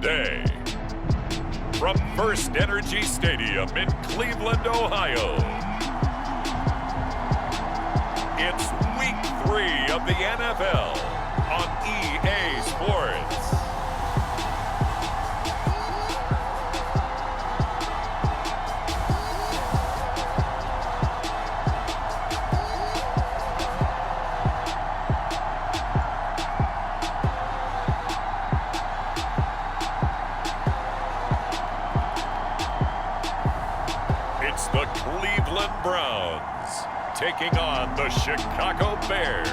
today. From First Energy Stadium in Cleveland, Ohio, it's Week 3 of the NFL on EA Sports. The Cleveland Browns taking on the Chicago Bears.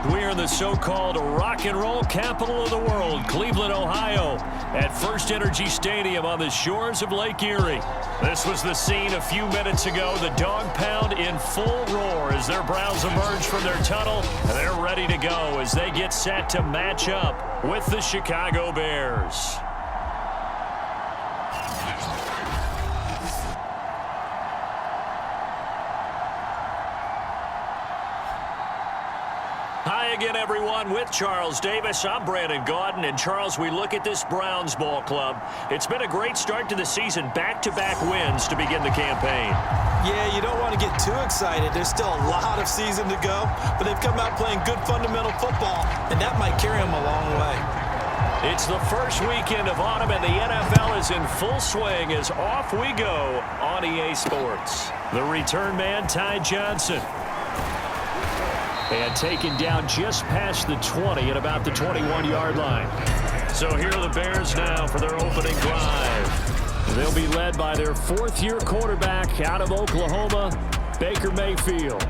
We're in the so-called rock and roll capital of the world, Cleveland, Ohio, at First Energy Stadium on the shores of Lake Erie. This was the scene a few minutes ago, the dog pound in full roar as their Browns emerge from their tunnel, and they're ready to go as they get set to match up with the Chicago Bears. Hi again, everyone. With Charles Davis, I'm Brandon Gaudin. And Charles, we look at this Browns ball club. It's been a great start to the season, back-to-back wins to begin the campaign. Yeah, you don't want to get too excited. There's still a lot of season to go, but they've come out playing good fundamental football, and that might carry them a long way. It's the first weekend of autumn, and the NFL is in full swing as off we go on EA Sports. The return man, Ty Johnson. And taken down just past the 20 at about the 21-yard line. So here are the Bears now for their opening drive. They'll be led by their fourth-year quarterback out of Oklahoma, Baker Mayfield.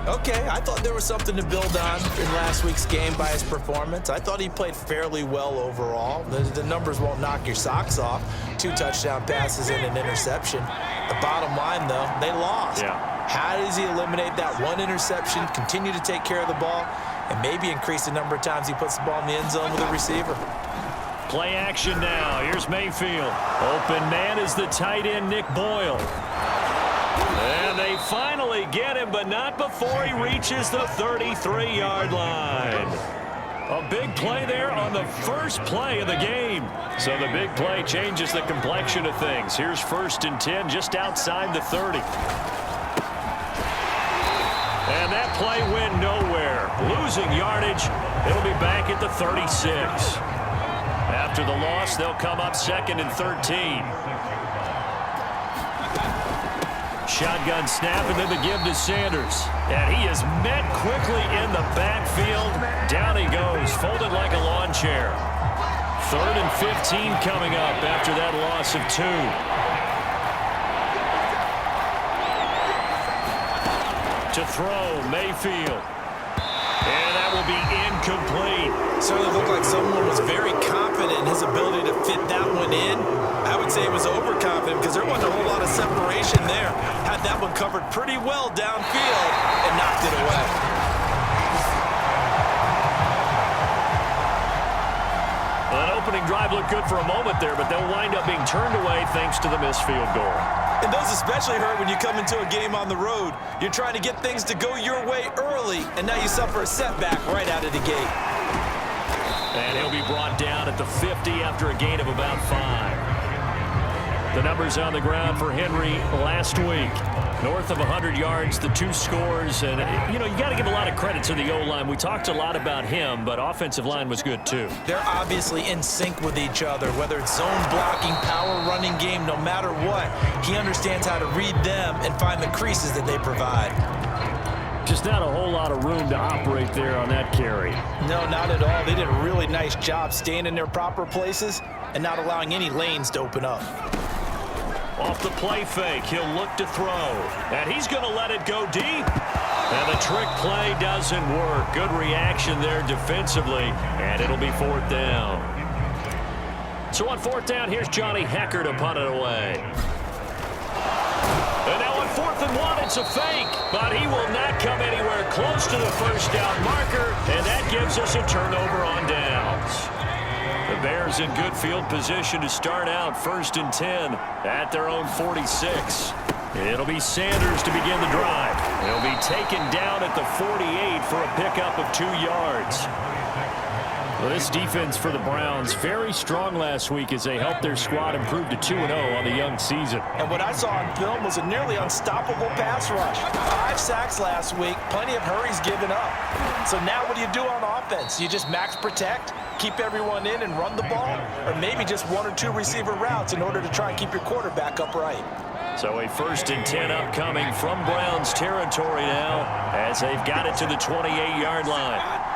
Okay, I thought there was something to build on in last week's game by his performance. I thought he played fairly well overall. The numbers won't knock your socks off. 2 touchdown passes and an interception. The bottom line, though, they lost. Yeah. How does he eliminate that one interception, continue to take care of the ball, and maybe increase the number of times he puts the ball in the end zone with a receiver? Play action now. Here's Mayfield. Open man is the tight end, Nick Boyle. And they finally get him, but not before he reaches the 33-yard line. A big play there on the first play of the game. So the big play changes the complexion of things. Here's 1st and 10 just outside the 30. And that play went nowhere. Losing yardage. It'll be back at the 36. After the loss, they'll come up 2nd and 13. Shotgun snap and then the give to Sanders. And he is met quickly in the backfield. Down he goes, folded like a lawn chair. 3rd and 15 coming up after that loss of 2. To throw, Mayfield. And that will be incomplete. Certainly looked like someone was very confident in his ability to fit that one in. I would say he was overconfident because there wasn't a whole lot of separation there. Had that one covered pretty well downfield and knocked it away. Well, that opening drive looked good for a moment there, but they'll wind up being turned away thanks to the missed field goal. And those especially hurt when you come into a game on the road. You're trying to get things to go your way early, and now you suffer a setback right out of the gate. And he'll be brought down at the 50 after a gain of about 5. The numbers on the ground for Henry last week. North of 100 yards, the 2 scores. And, you know, you got to give a lot of credit to the O-line. We talked a lot about him, but offensive line was good, too. They're obviously in sync with each other, whether it's zone blocking, power running game, no matter what. He understands how to read them and find the creases that they provide. Just not a whole lot of room to operate there on that carry. No, not at all. They did a really nice job staying in their proper places and not allowing any lanes to open up. Off the play fake, he'll look to throw. And he's going to let it go deep. And the trick play doesn't work. Good reaction there defensively. And it'll be 4th down. So on 4th down, here's Johnny Hecker to punt it away. And now on 4th and 1, it's a fake. But he will not come anywhere close to the first down marker. And that gives us a turnover on downs. The Bears in good field position to start out 1st and 10 at their own 46. It'll be Sanders to begin the drive. He'll be taken down at the 48 for a pickup of 2 yards. Well, this defense for the Browns, very strong last week as they helped their squad improve to 2-0 on the young season. And what I saw on film was a nearly unstoppable pass rush. 5 sacks last week, plenty of hurries given up. So now what do you do on offense? You just max protect, keep everyone in and run the ball? Or maybe just 1 or 2 receiver routes in order to try and keep your quarterback upright? So a 1st and 10 upcoming from Browns territory now as they've got it to the 28-yard line.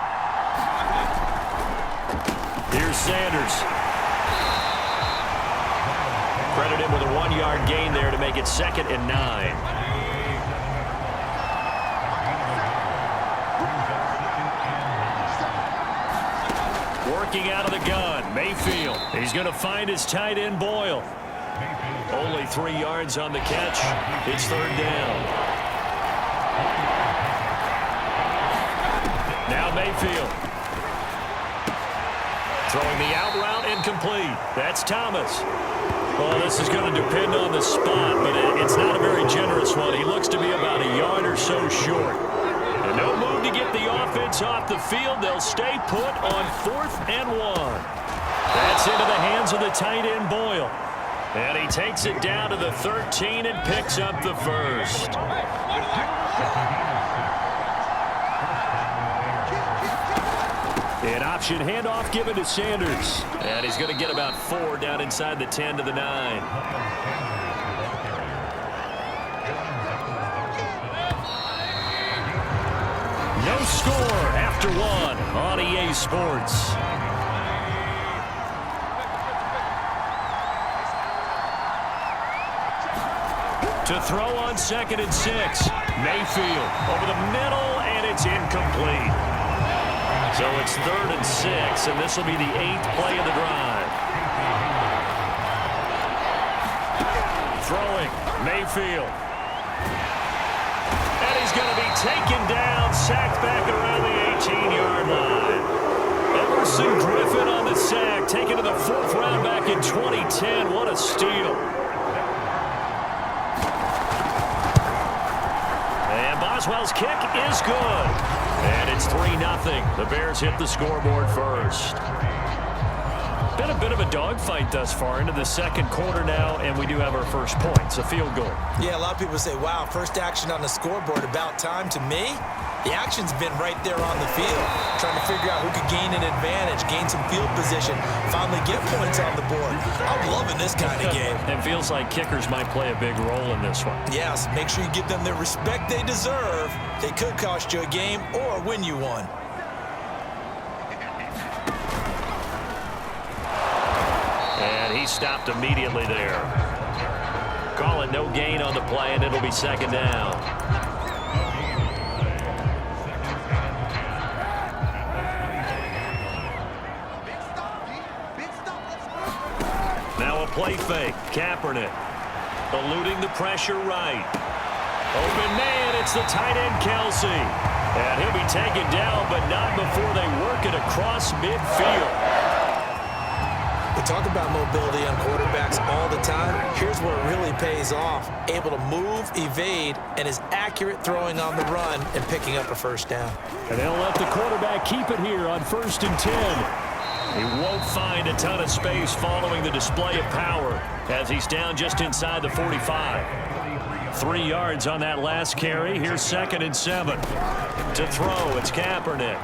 Here's Sanders. Credit him with a 1-yard gain there to make it 2nd and 9. Working out of the gun, Mayfield. He's going to find his tight end, Boyle. Only 3 yards on the catch. It's 3rd down. Now Mayfield. Throwing the out route incomplete. That's Thomas. Well, this is going to depend on the spot, but it's not a very generous one. He looks to be about a yard or so short. And no move to get the offense off the field. They'll stay put on 4th and 1. That's into the hands of the tight end, Boyle. And he takes it down to the 13 and picks up the 1st. An option handoff given to Sanders. And he's going to get about 4 down inside the 10 to the 9. No score after 1 on EA Sports. To throw on 2nd and 6. Mayfield over the middle, and it's incomplete. So it's 3rd and 6, and this will be the 8th play of the drive. Throwing, Mayfield. And he's going to be taken down, sacked back around the 18-yard line. Emerson Griffin on the sack, taken to the 4th round back in 2010. What a steal. And Boswell's kick is good. And it's 3-0. The Bears hit the scoreboard first. Been a bit of a dogfight thus far into the 2nd quarter now, and we do have our first points, a field goal. Yeah, a lot of people say, wow, first action on the scoreboard, about time. To me, the action's been right there on the field, trying to figure out who could gain an advantage, gain some field position, finally get points on the board. I'm loving this kind of game. It feels like kickers might play a big role in this one. Yes, make sure you give them the respect they deserve. They could cost you a game or win you one. And he stopped immediately there. Call it no gain on the play, and it'll be 2nd down. Now a play fake. Kaepernick eluding the pressure right. Open man, it's the tight end, Kelsey. And he'll be taken down, but not before they work it across midfield. We talk about mobility on quarterbacks all the time. Here's where it really pays off. Able to move, evade, and is accurate throwing on the run and picking up a 1st down. And they'll let the quarterback keep it here on 1st and 10. He won't find a ton of space following the display of power as he's down just inside the 45. 3 yards on that last carry. Here's 2nd and 7. To throw, it's Kaepernick.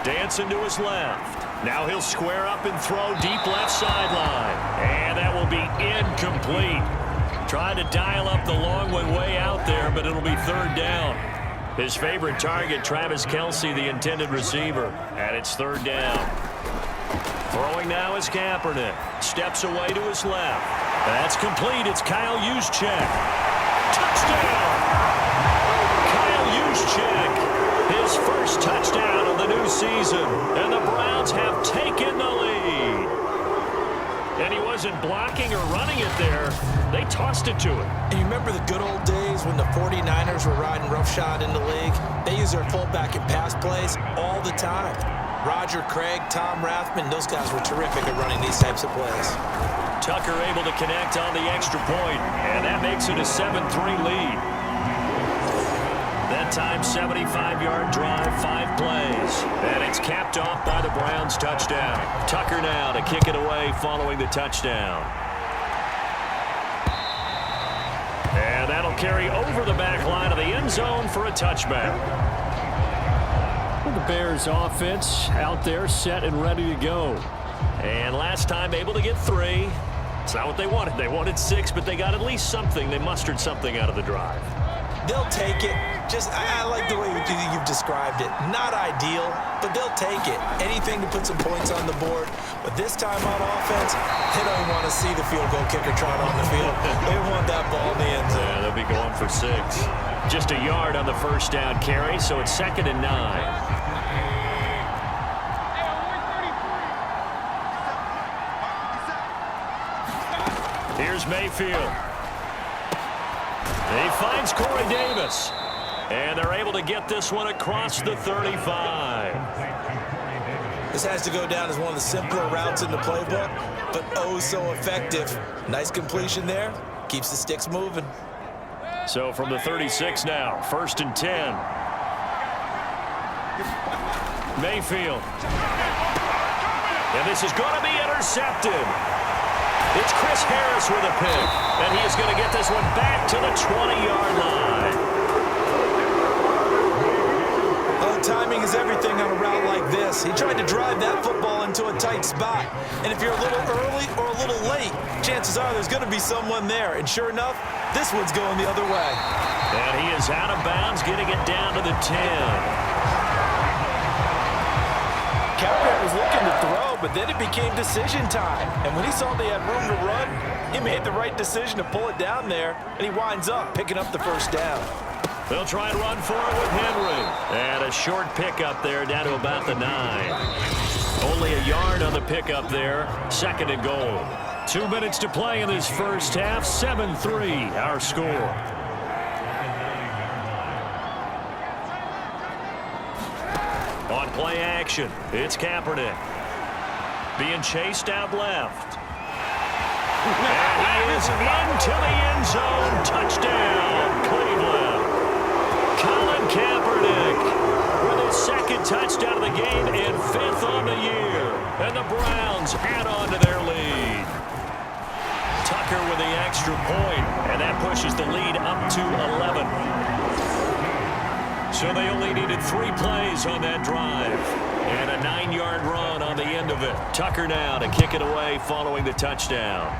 Dancing to his left. Now he'll square up and throw deep left sideline. And that will be incomplete. Trying to dial up the long way out there, but it'll be 3rd down. His favorite target, Travis Kelce, the intended receiver. And it's 3rd down. Throwing now is Kaepernick. Steps away to his left. That's complete. It's Kyle Juszczyk. Touchdown! Kyle Juszczyk. His first touchdown of the new season, and the Browns have taken the lead. And he wasn't blocking or running it there. They tossed it to him. And you remember the good old days when the 49ers were riding roughshod in the league? They use their fullback in pass plays all the time. Roger Craig, Tom Rathman, those guys were terrific at running these types of plays. Tucker able to connect on the extra point, and that makes it a 7-3 lead. Then One-time 75-yard drive, 5 plays. And it's capped off by the Browns touchdown. Tucker now to kick it away following the touchdown. And that'll carry over the back line of the end zone for a touchback. Well, the Bears offense out there set and ready to go. And last time able to get 3. It's not what they wanted. They wanted 6, but they got at least something. They mustered something out of the drive. They'll take it. I like the way you've described it. Not ideal, but they'll take it. Anything to put some points on the board. But this time on offense, they don't want to see the field goal kicker trot on the field. They want that ball in the end zone. Yeah, they'll be going for 6. Just a yard on the first down carry, so it's 2nd and 9. Here's Mayfield. He finds Corey Davis. And they're able to get this one across the 35. This has to go down as one of the simpler routes in the playbook, but oh so effective. Nice completion there. Keeps the sticks moving. So from the 36 now, 1st and 10. Mayfield. And this is going to be intercepted. It's Chris Harris with a pick, and he is going to get this one back to the 20-yard line. Oh, timing is everything on a route like this. He tried to drive that football into a tight spot, and if you're a little early or a little late, chances are there's going to be someone there, and sure enough, this one's going the other way. And he is out of bounds, getting it down to the 10. Kaepernick was looking to throw, but then it became decision time. And when he saw they had room to run, he made the right decision to pull it down there, and he winds up picking up the first down. They'll try and run for it with Henry. And a short pickup there down to about the 9. Only a yard on the pickup there. 2nd and goal. 2 minutes to play in this first half. 7-3 our score. On play action, it's Kaepernick. Being chased out left. And he is into the end zone. Touchdown, Cleveland. Colin Kaepernick with his 2nd touchdown of the game and 5th on the year. And the Browns add on to their lead. Tucker with the extra point, and that pushes the lead up to 11. So they only needed 3 plays on that drive. And a 9-yard run on the end of it. Tucker now to kick it away following the touchdown.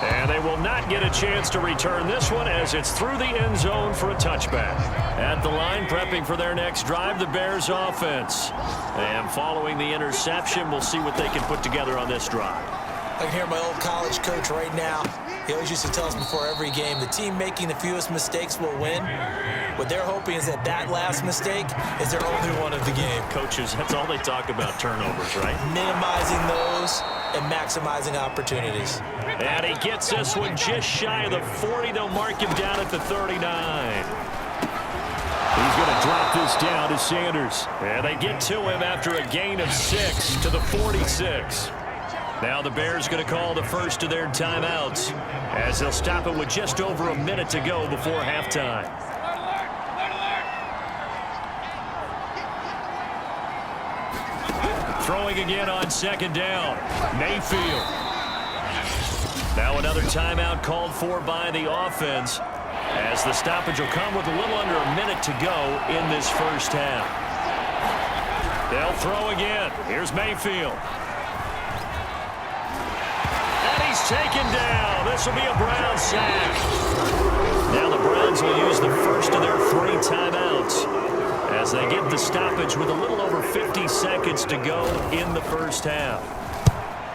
And they will not get a chance to return this one as it's through the end zone for a touchback. At the line, prepping for their next drive, the Bears offense. And following the interception, we'll see what they can put together on this drive. I can hear my old college coach right now. He always used to tell us before every game, the team making the fewest mistakes will win. What they're hoping is that last mistake is their only one of the game. Coaches, that's all they talk about, turnovers, right? Minimizing those and maximizing opportunities. And he gets this one just shy of the 40. They'll mark him down at the 39. He's going to drop this down to Sanders. And they get to him after a gain of 6 to the 46. Now the Bears going to call the first of their timeouts as they'll stop it with just over a minute to go before halftime. Throwing again on 2nd down. Mayfield. Now another timeout called for by the offense as the stoppage will come with a little under a minute to go in this first half. They'll throw again. Here's Mayfield. He's taken down. This will be a Brown sack. Now the Browns will use the first of their 3 timeouts as they get the stoppage with a little over 50 seconds to go in the first half.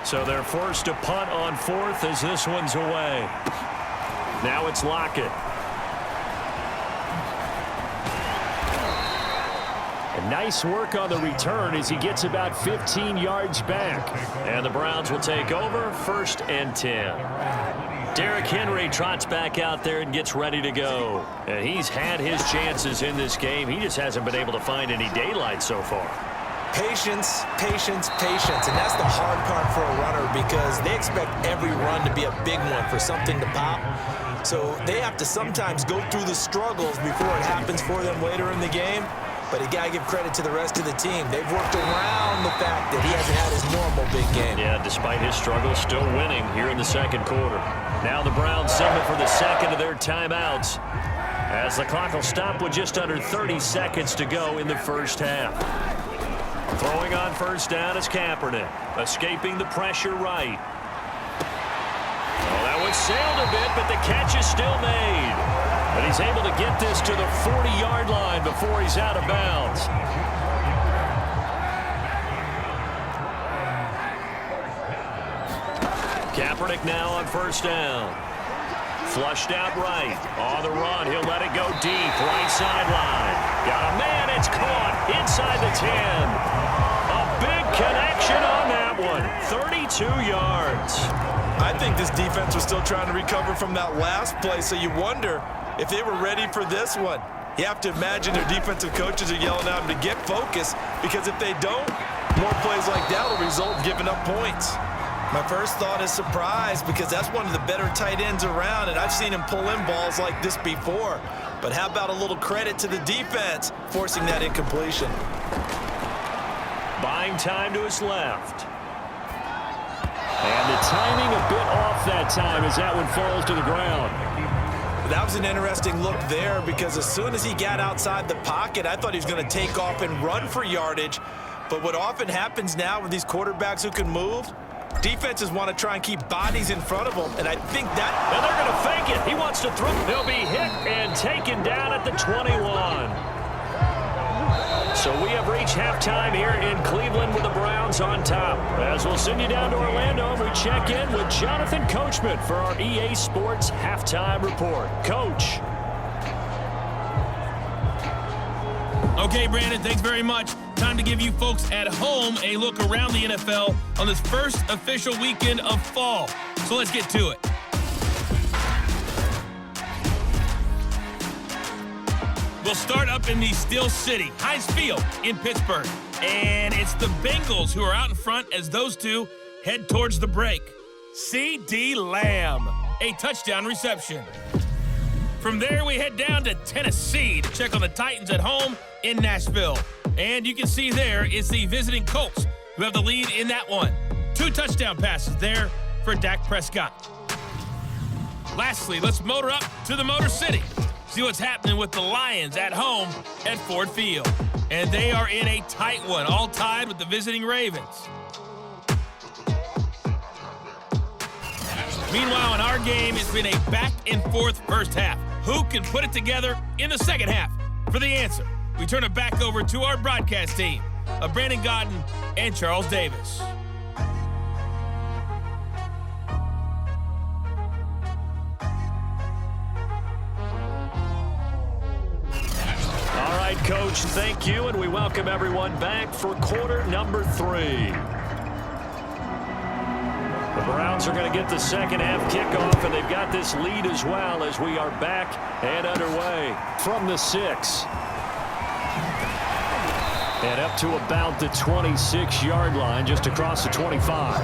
So they're forced to punt on 4th as this one's away. Now it's Lockett. And nice work on the return as he gets about 15 yards back. And the Browns will take over 1st and 10. Derrick Henry trots back out there and gets ready to go. And he's had his chances in this game. He just hasn't been able to find any daylight so far. Patience, patience, patience. And that's the hard part for a runner because they expect every run to be a big one for something to pop. So they have to sometimes go through the struggles before it happens for them later in the game. But you got to give credit to the rest of the team. They've worked around the fact that he hasn't had his normal big game. Yeah, despite his struggles, still winning here in the second quarter. Now the Browns signal for the second of their timeouts, as the clock will stop with just under 30 seconds to go in the first half. Throwing on first down is Kaepernick, escaping the pressure right. Oh, that one sailed a bit, but the catch is still made. But he's able to get this to the 40-yard line before he's out of bounds. Kaepernick now on first down. Flushed out right. On the run, he'll let it go deep. Right sideline. Got a man, it's caught inside the 10. A big connection on that one. 32 yards. I think this defense was still trying to recover from that last play, so you wonder if they were ready for this one. You have to imagine their defensive coaches are yelling at them to get focused, because if they don't, more plays like that will result in giving up points. My first thought is surprise, because that's one of the better tight ends around, and I've seen him pull in balls like this before. But how about a little credit to the defense forcing that incompletion? Buying time to his left. And the timing a bit off that time as that one falls to the ground. That was an interesting look there, because as soon as he got outside the pocket, I thought he was going to take off and run for yardage. But what often happens now with these quarterbacks who can move, defenses want to try and keep bodies in front of them, and I think that... And they're going to fake it. He wants to throw. He'll be hit and taken down at the 21. So we have reached halftime here in Cleveland with the Browns on top. As we'll send you down to Orlando, we check in with Jonathan Coachman for our EA Sports Halftime Report. Coach. Okay, Brandon, thanks very much. Time to give you folks at home a look around the NFL on this first official weekend of fall. So let's get to it. We'll start up in the Steel City, Heinz Field in Pittsburgh. And it's the Bengals who are out in front as those two head towards the break. C.D. Lamb, a touchdown reception. From there, we head down to Tennessee to check on the Titans at home in Nashville. And you can see there it's the visiting Colts who have the lead in that one. 2 touchdown passes there for Dak Prescott. Lastly, let's motor up to the Motor City. See what's happening with the Lions at home at Ford Field. And they are in a tight one, all tied with the visiting Ravens. Meanwhile, in our game, it's been a back-and-forth first half. Who can put it together in the second half? For the answer, we turn it back over to our broadcast team of Brandon Godden and Charles Davis. All right, Coach, thank you, and we welcome everyone back for quarter number 3. The Browns are going to get the second half kickoff, and they've got this lead as well as we are back and underway from the 6. And up to about the 26-yard line, just across the 25.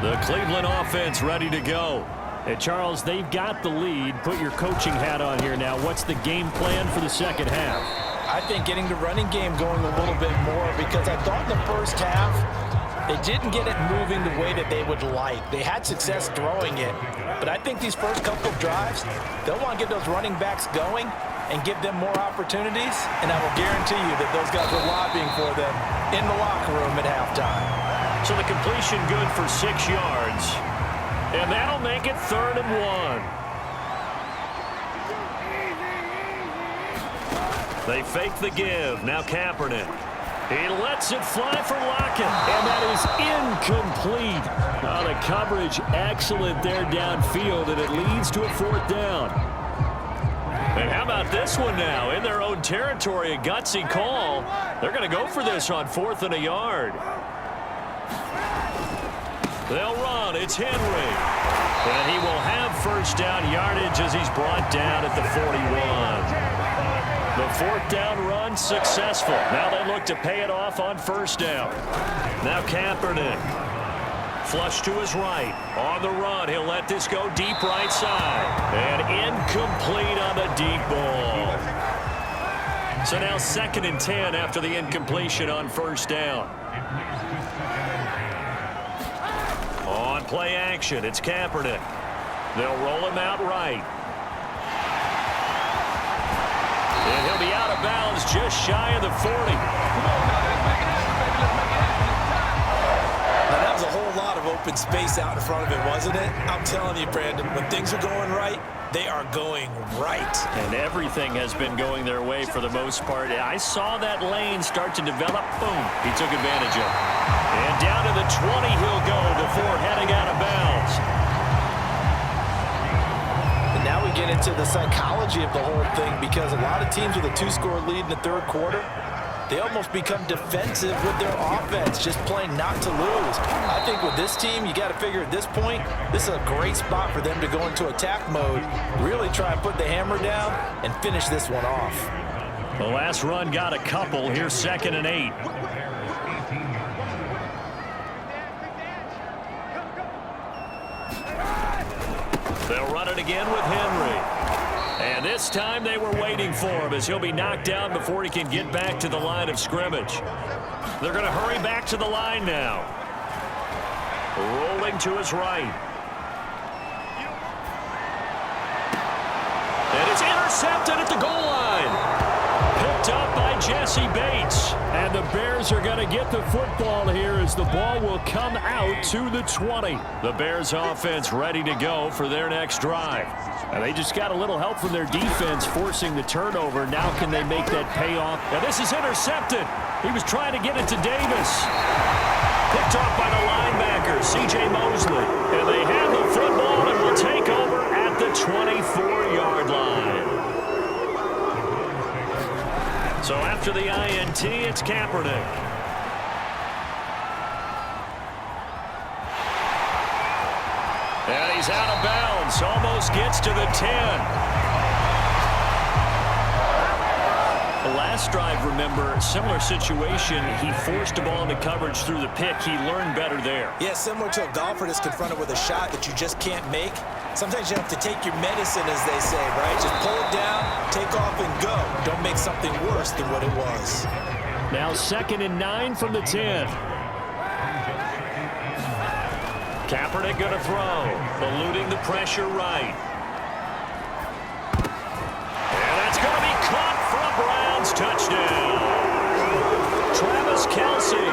The Cleveland offense ready to go. And Charles, they've got the lead. Put your coaching hat on here now. What's the game plan for the second half? I think getting the running game going a little bit more, because I thought in the first half they didn't get it moving the way that they would like. They had success throwing it, but I think these first couple of drives, they'll want to get those running backs going and give them more opportunities, and I will guarantee you that those guys were lobbying for them in the locker room at halftime. So the completion good for 6 yards, and that'll make it 3rd and 1. They fake the give. Now Kaepernick. He lets it fly for Lockett, and that is incomplete. Oh, the coverage excellent there downfield, and it leads to a 4th down. And how about this one now? In their own territory, a gutsy call. They're going to go for this on 4th and a yard. They'll run. It's Henry. And he will have first down yardage as he's brought down at the 41. The 4th down run successful. Now they look to pay it off on first down. Now Kaepernick. Flush to his right. On the run, he'll let this go deep right side. And incomplete on the deep ball. So now 2nd and 10 after the incompletion on first down. On play action, it's Kaepernick. They'll roll him out right. And he'll be out of bounds just shy of the 40. Now, that was a whole lot of open space out in front of him, wasn't it? I'm telling you, Brandon, when things are going right, they are going right. And everything has been going their way for the most part. I saw that lane start to develop. Boom. He took advantage of it. And down to the 20 he'll go before heading out of bounds. And now we get into the psychology of the whole thing, because a lot of teams with a 2-score lead in the third quarter, they almost become defensive with their offense, just playing not to lose. I think with this team, you got to figure at this point, this is a great spot for them to go into attack mode, really try and put the hammer down and finish this one off. The last run got a couple. Here's 2nd and 8. They'll run it again with Henry. And this time they were waiting for him, as he'll be knocked down before he can get back to the line of scrimmage. They're going to hurry back to the line now. Rolling to his right. And it's intercepted at the goal line. Picked up by Jesse Bates. And the Bears are going to get the football here as the ball will come out to the 20. The Bears offense ready to go for their next drive. And they just got a little help from their defense forcing the turnover. Now can they make that pay off? Now this is intercepted. He was trying to get it to Davis. Picked off by the linebacker, C.J. Mosley. And they have the football and will take over at the 24-yard line. So after the INT, it's Kaepernick. And he's out of bounds. Almost gets to the 10. The last drive, remember, similar situation. He forced the ball into coverage through the pick. He learned better there. Yeah, similar to a golfer that's confronted with a shot that you just can't make. Sometimes you have to take your medicine, as they say, right? Just pull it down, take off, and go. Don't make something worse than what it was. Now 2nd and 9 from the 10. Kaepernick going to throw, eluding the pressure right. And that's going to be caught for a Browns touchdown. Travis Kelce,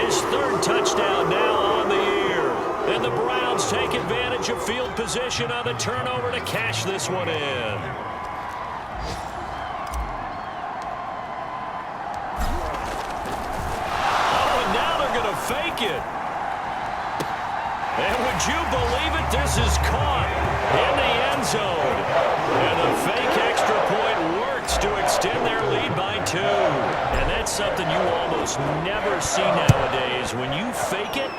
his 3rd touchdown now on the year. And the Browns take advantage of field position on the turnover to cash this one in. Oh, and now they're going to fake it. And would you believe it? This is caught in the end zone. And the fake extra point works to extend their lead by 2. And that's something you almost never see nowadays. When you fake it,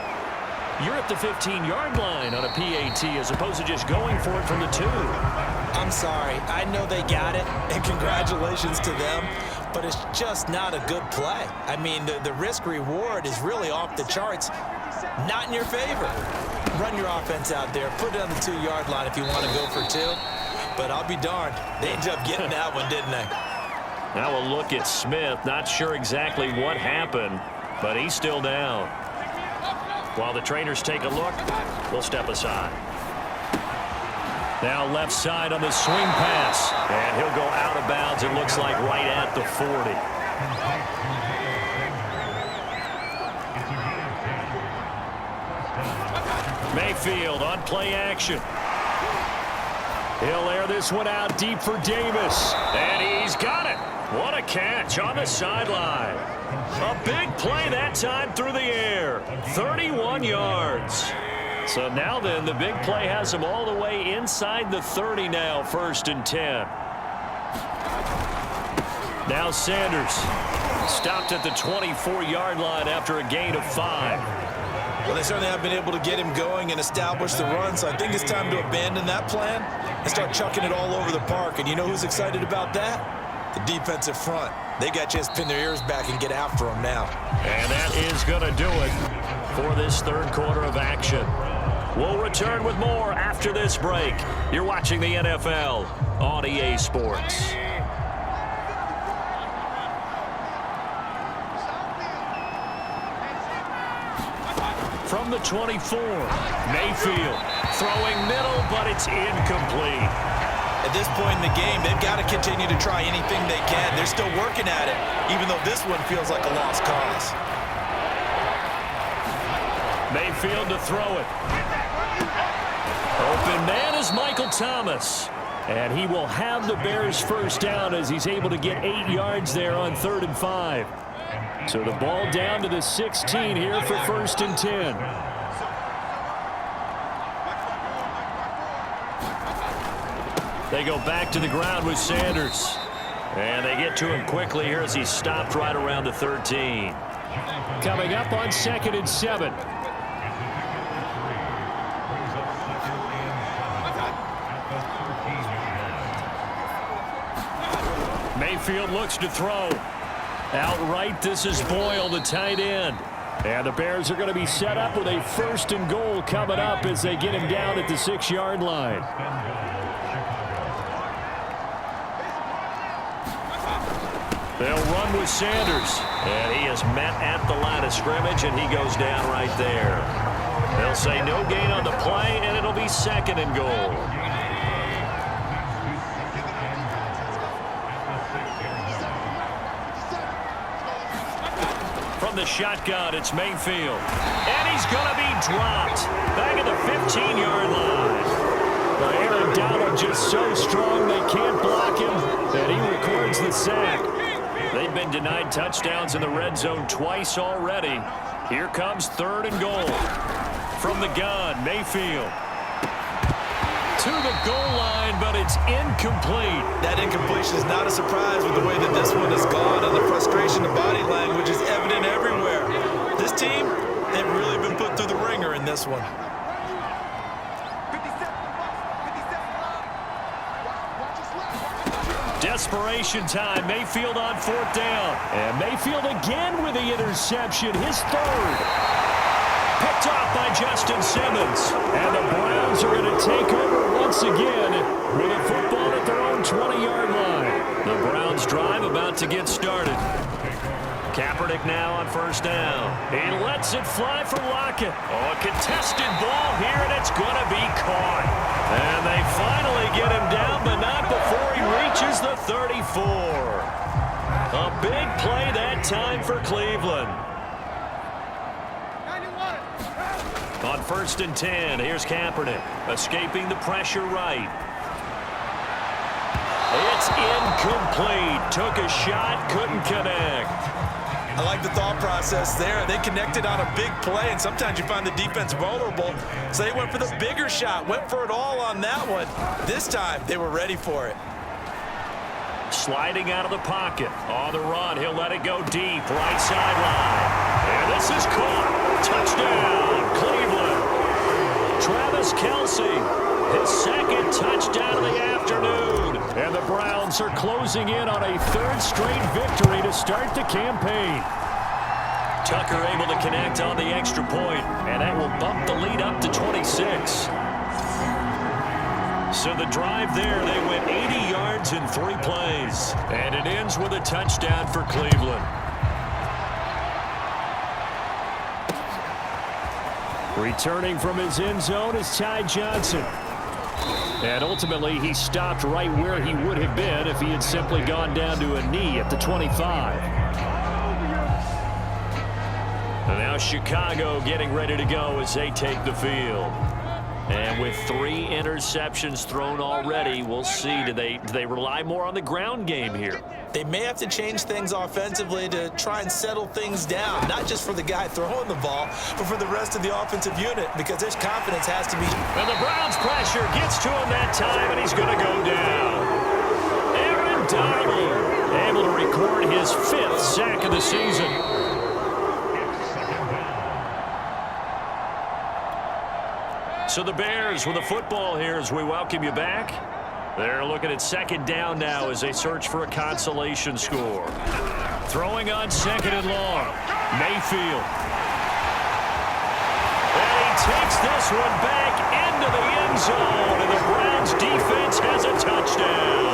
you're at the 15-yard line on a PAT as opposed to just going for it from the 2. I'm sorry. I know they got it, and congratulations to them, but it's just not a good play. I mean, the risk-reward is really off the charts. Not in your favor. Run your offense out there. Put it on the 2-yard line if you want to go for 2. But I'll be darned. They ended up getting that one, didn't they? Now we'll look at Smith. Not sure exactly what happened, but he's still down. While the trainers take a look, we'll step aside. Now left side on the swing pass. And he'll go out of bounds, it looks like, right at the 40. Mayfield on play action. He'll air this one out deep for Davis. And he's got it. What a catch on the sideline. A big play that time through the air. 31 yards. So now then, the big play has him all the way inside the 30 now, 1st and 10. Now Sanders stopped at the 24-yard line after a gain of 5. Well, they certainly have been able to get him going and establish the run, so I think it's time to abandon that plan and start chucking it all over the park. And you know who's excited about that? The defensive front. They got to just pin their ears back and get after him now. And that is going to do it. for this third quarter of action. We'll return with more after this break. You're watching the NFL on EA Sports. From the 24, Mayfield throwing middle, but it's incomplete. At this point in the game, they've got to continue to try anything they can. They're still working at it, even though this one feels like a lost cause. Mayfield to throw it. Open man is Michael Thomas. And he will have the Bears first down as he's able to get 8 yards there on 3rd and 5. So the ball down to the 16 here for 1st and 10. They go back to the ground with Sanders. And they get to him quickly here as he's stopped right around the 13. Coming up on 2nd and 7. Mayfield looks to throw. Outright, this is Boyle, the tight end. And the Bears are going to be set up with a 1st and goal coming up as they get him down at the 6-yard line. They'll run with Sanders. And he is met at the line of scrimmage, and he goes down right there. They'll say no gain on the play, and it'll be 2nd and goal. From the shotgun, it's Mayfield. And he's going to be dropped. Back at the 15-yard line. Aaron Donald just so strong they can't block him, and he records the sack. They've been denied touchdowns in the red zone twice already. Here comes 3rd and goal. From the gun, Mayfield. To the goal line, but it's incomplete. That incompletion is not a surprise with the way that this one has gone, and the frustration of body language is evident everywhere. This team, they've really been put through the ringer in this one. Desperation time. Mayfield on 4th down. And Mayfield again with the interception, his 3rd. Picked off by Justin Simmons. And the Browns are going to take over once again with a football at their own 20-yard line. The Browns drive about to get started. Kaepernick now on 1st down. He lets it fly for Lockett. Oh, a contested ball here, and it's going to be caught. And they finally get him down, but not before he reaches the 34. A big play that time for Cleveland. On 1st and 10, here's Kaepernick, escaping the pressure right. It's incomplete. Took a shot, couldn't connect. I like the thought process there. They connected on a big play, and sometimes you find the defense vulnerable. So they went for the bigger shot, went for it all on that one. This time, they were ready for it. Sliding out of the pocket. On the run, he'll let it go deep. Right sideline. And this is caught. Touchdown, Cleveland. Travis Kelce, his 2nd touchdown of the afternoon. And the Browns are closing in on a 3rd straight victory to start the campaign. Tucker able to connect on the extra point, and that will bump the lead up to 26. So the drive there, they went 80 yards in 3 plays. And it ends with a touchdown for Cleveland. Returning from his end zone is Ty Johnson. And ultimately, he stopped right where he would have been if he had simply gone down to a knee at the 25. And now Chicago getting ready to go as they take the field. And with 3 interceptions thrown already, we'll see. Do they rely more on the ground game here? They may have to change things offensively to try and settle things down, not just for the guy throwing the ball, but for the rest of the offensive unit, because there's confidence has to be. And the Browns' pressure gets to him that time, and he's going to go down. Aaron Donald able to record his 5th sack of the season. So the Bears with the football here as we welcome you back. They're looking at 2nd down now as they search for a consolation score. Throwing on 2nd and long. Mayfield. takes this one back into the end zone, and the Browns defense has a touchdown.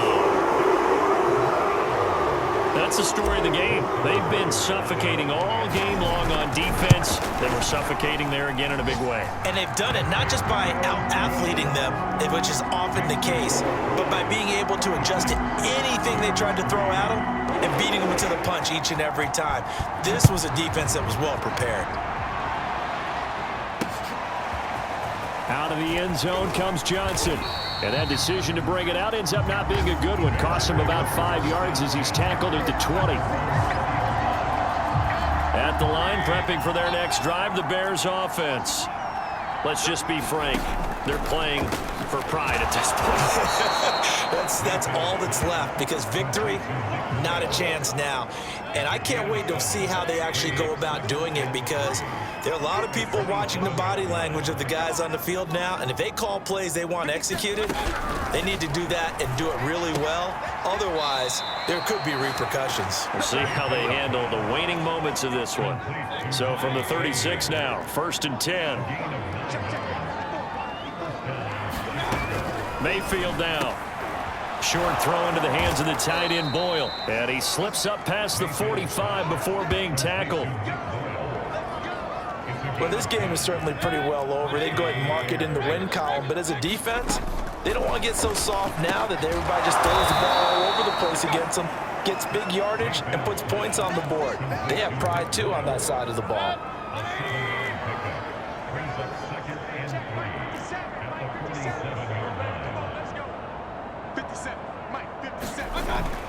That's the story of the game. They've been suffocating all game long on defense. They were suffocating there again in a big way. And they've done it not just by out-athleting them, which is often the case, but by being able to adjust to anything they tried to throw at them and beating them to the punch each and every time. This was a defense that was well prepared. Out of the end zone comes Johnson. And that decision to bring it out ends up not being a good one. Costs him about 5 yards as he's tackled at the 20. At the line, prepping for their next drive, the Bears offense. Let's just be frank. They're playing for pride at this point. That's all that's left, because victory, not a chance now. And I can't wait to see how they actually go about doing it, because there are a lot of people watching the body language of the guys on the field now, and if they call plays they want executed, they need to do that and do it really well. Otherwise, there could be repercussions. We'll see how they handle the waning moments of this one. So from the 36 now, 1st and 10. Mayfield now. Short throw into the hands of the tight end Boyle. And he slips up past the 45 before being tackled. Well, this game is certainly pretty well over. They go ahead and mark it in the win column. But as a defense, they don't want to get so soft now that everybody just throws the ball all over the place against them, gets big yardage, and puts points on the board. They have pride, too, on that side of the ball.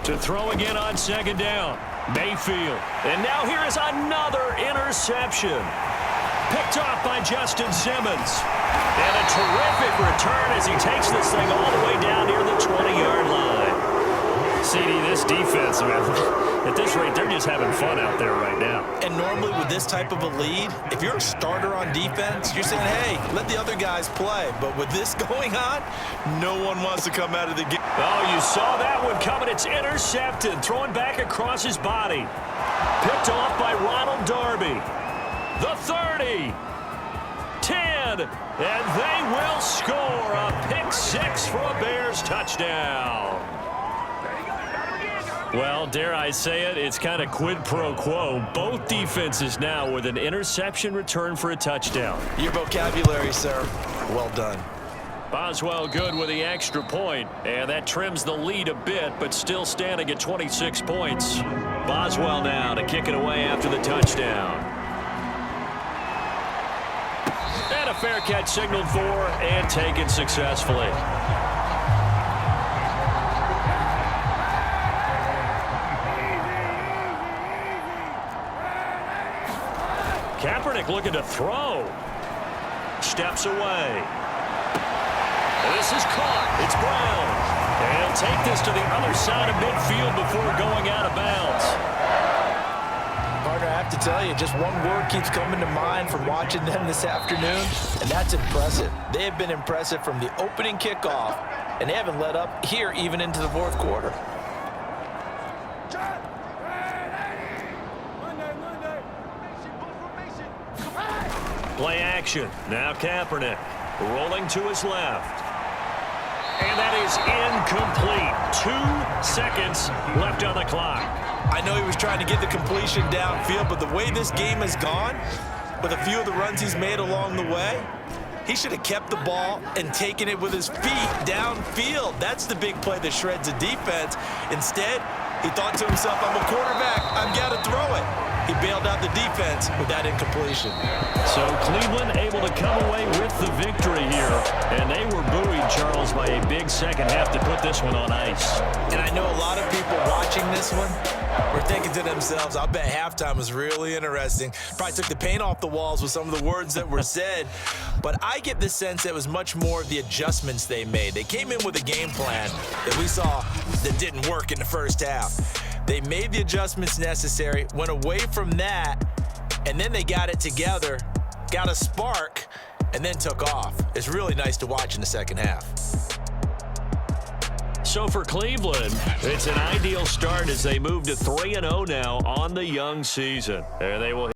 To throw again on 2nd down. Mayfield. And now here is another interception. Picked off by Justin Simmons. And a terrific return as he takes this thing all the way down near the 20-yard line. CD, this defense, man, at this rate, they're just having fun out there right now. And normally with this type of a lead, if you're a starter on defense, you're saying, hey, let the other guys play. But with this going on, no one wants to come out of the game. Oh, you saw that one coming. It's intercepted. Throwing back across his body. Picked off by Ronald Darby. The 30. 10. And they will score a pick 6 for a Bears touchdown. Well, dare I say it, it's kind of quid pro quo. Both defenses now with an interception return for a touchdown. Your vocabulary, sir. Well done. Boswell good with the extra point, and that trims the lead a bit, but still standing at 26 points. Boswell now to kick it away after the touchdown. And a fair catch signaled for and taken successfully. Kaepernick looking to throw. Steps away. And this is caught. It's Brown. And he'll take this to the other side of midfield before going out of bounds. Partner, I have to tell you, just one word keeps coming to mind from watching them this afternoon, and that's impressive. They have been impressive from the opening kickoff, and they haven't let up here even into the 4th quarter. Play action. Now Kaepernick rolling to his left. And that is incomplete. 2 seconds left on the clock. I know he was trying to get the completion downfield, but the way this game has gone, with a few of the runs he's made along the way, he should have kept the ball and taken it with his feet downfield. That's the big play that shreds a defense. Instead, he thought to himself, I'm a quarterback. I've got to throw it. He bailed out the defense with that incompletion. So Cleveland able to come away with the victory here. And they were buoyed, Charles, by a big second half to put this one on ice. And I know a lot of people watching this one were thinking to themselves, I bet halftime was really interesting. Probably took the paint off the walls with some of the words that were said. But I get the sense that it was much more of the adjustments they made. They came in with a game plan that we saw that didn't work in the first half. They made the adjustments necessary, went away from that, and then they got it together, got a spark, and then took off. It's really nice to watch in the second half. So for Cleveland, it's an ideal start as they move to 3-0 now on the young season. There they will